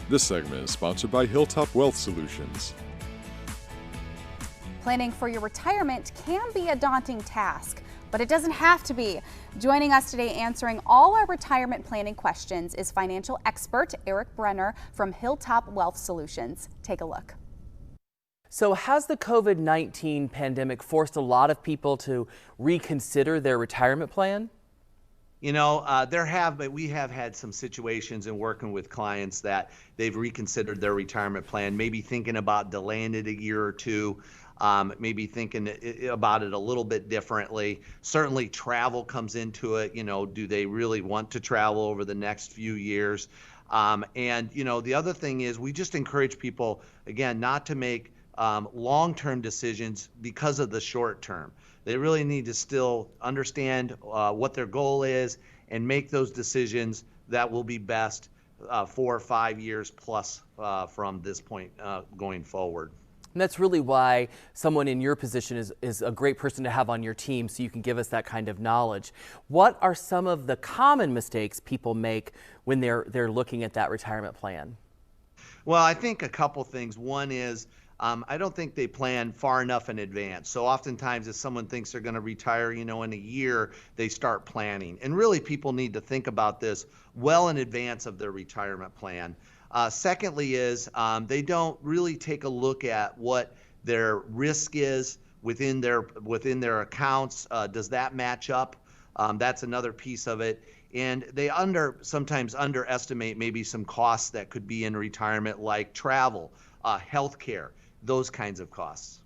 This segment is sponsored by Hilltop Wealth Solutions. Planning for your retirement can be a daunting task, but it doesn't have to be. Joining us today answering all our retirement planning questions is financial expert Erik Brenner from Hilltop Wealth Solutions. Take a look. So has the COVID-19 pandemic forced a lot of people to reconsider their retirement plan? We have had some situations in working with clients that they've reconsidered their retirement plan, maybe thinking about delaying it a year or two, maybe thinking about it a little bit differently. Certainly travel comes into it. Do they really want to travel over the next few years? The other thing is we just encourage people, again, not to make long-term decisions because of the short term. They really need to still understand what their goal is and make those decisions that will be best 4 or 5 years plus from this point going forward. And that's really why someone in your position is a great person to have on your team, so you can give us that kind of knowledge. What are some of the common mistakes people make when they're looking at that retirement plan? Well, I think a couple things. One is I don't think they plan far enough in advance. So oftentimes if someone thinks they're going to retire, in a year, they start planning. And really people need to think about this well in advance of their retirement plan. Secondly is they don't really take a look at what their risk is within their accounts. Does that match up? That's another piece of it. And they sometimes underestimate maybe some costs that could be in retirement, like travel, healthcare, those kinds of costs.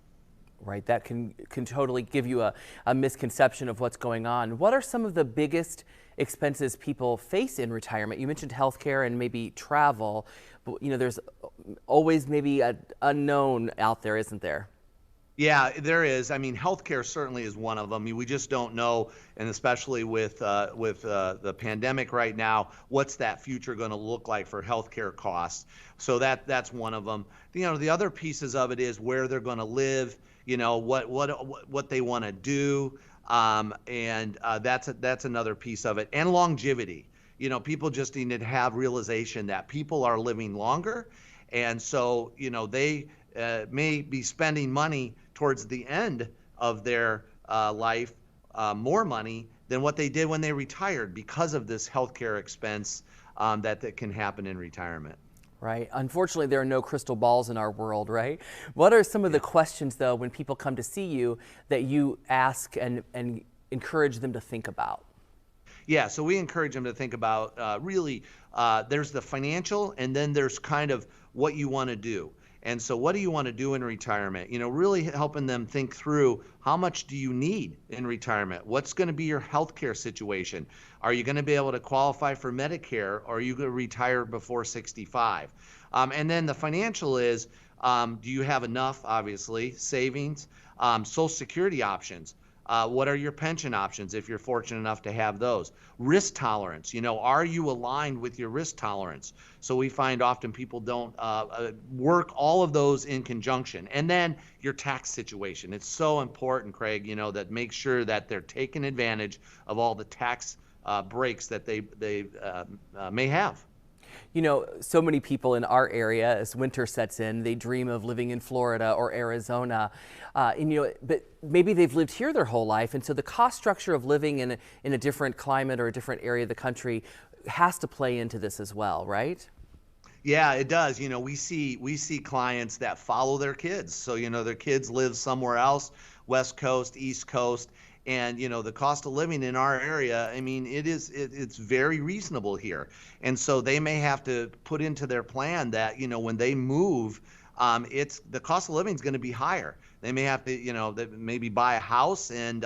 Right, that can totally give you a misconception of what's going on. What are some of the biggest expenses people face in retirement? You mentioned healthcare and maybe travel, but there's always maybe an unknown out there, isn't there? Yeah, there is. I mean, healthcare certainly is one of them. We just don't know, and especially with the pandemic right now, what's that future going to look like for healthcare costs? So that's one of them. The other pieces of it is where they're going to live. What they want to do, and that's another piece of it. And longevity. People just need to have realization that people are living longer, and so they may be spending money towards the end of their life, more money than what they did when they retired because of this healthcare expense that can happen in retirement. Right. Unfortunately, there are no crystal balls in our world, right? What are some of the questions, though, when people come to see you that you ask and encourage them to think about? Yeah, so we encourage them to think about there's the financial, and then there's kind of what you want to do. And so what do you want to do in retirement? Really helping them think through how much do you need in retirement? What's going to be your healthcare situation? Are you going to be able to qualify for Medicare, or are you going to retire before 65? And then the financial is, do you have enough, obviously, savings, Social Security options? What are your pension options if you're fortunate enough to have those? Risk tolerance, are you aligned with your risk tolerance? So we find often people don't work all of those in conjunction. And then your tax situation. It's so important, Craig, that make sure that they're taking advantage of all the tax breaks that they may have. So many people in our area, as winter sets in, they dream of living in Florida or Arizona, but maybe they've lived here their whole life, and so the cost structure of living in a different climate or a different area of the country has to play into this as well, right? Yeah, it does. We see clients that follow their kids. So, their kids live somewhere else, West Coast, East Coast. And the cost of living in our area, it's very reasonable here. And so they may have to put into their plan that when they move, the cost of living is going to be higher. They may have to maybe buy a house, and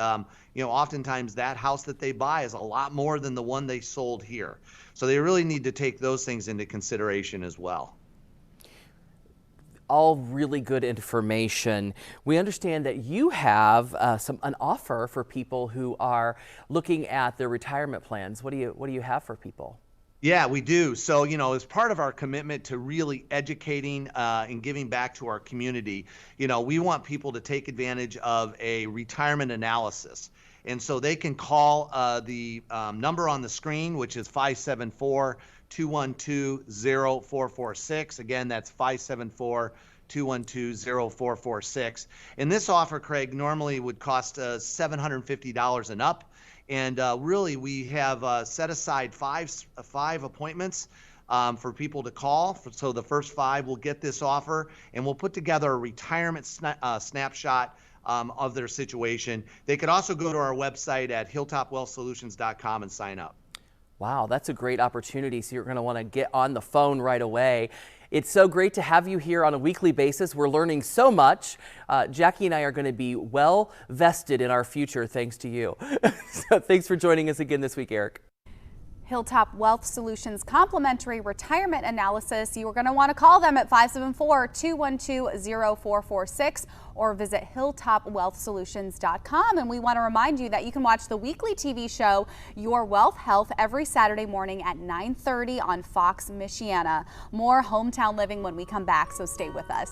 oftentimes that house that they buy is a lot more than the one they sold here. So they really need to take those things into consideration as well. All really good information. We understand that you have an offer for people who are looking at their retirement plans. What do you have for people? Yeah, we do. So, as part of our commitment to really educating and giving back to our community, we want people to take advantage of a retirement analysis. And so they can call the number on the screen, which is 574 574-212-0446. Again, that's 574-212-0446. And this offer, Craig, normally would cost $750 and up. And really, we have set aside five appointments for people to call. So the first 5 will get this offer, and we'll put together a retirement snapshot of their situation. They could also go to our website at hilltopwealthsolutions.com and sign up. Wow, that's a great opportunity. So you're going to want to get on the phone right away. It's so great to have you here on a weekly basis. We're learning so much. Jackie and I are going to be well vested in our future thanks to you. So thanks for joining us again this week, Erik. Hilltop Wealth Solutions complimentary retirement analysis. You are going to want to call them at 574-212-0446 or visit hilltopwealthsolutions.com. And we want to remind you that you can watch the weekly TV show Your Wealth Health every Saturday morning at 9:30 on Fox Michiana. More hometown living when we come back, so stay with us.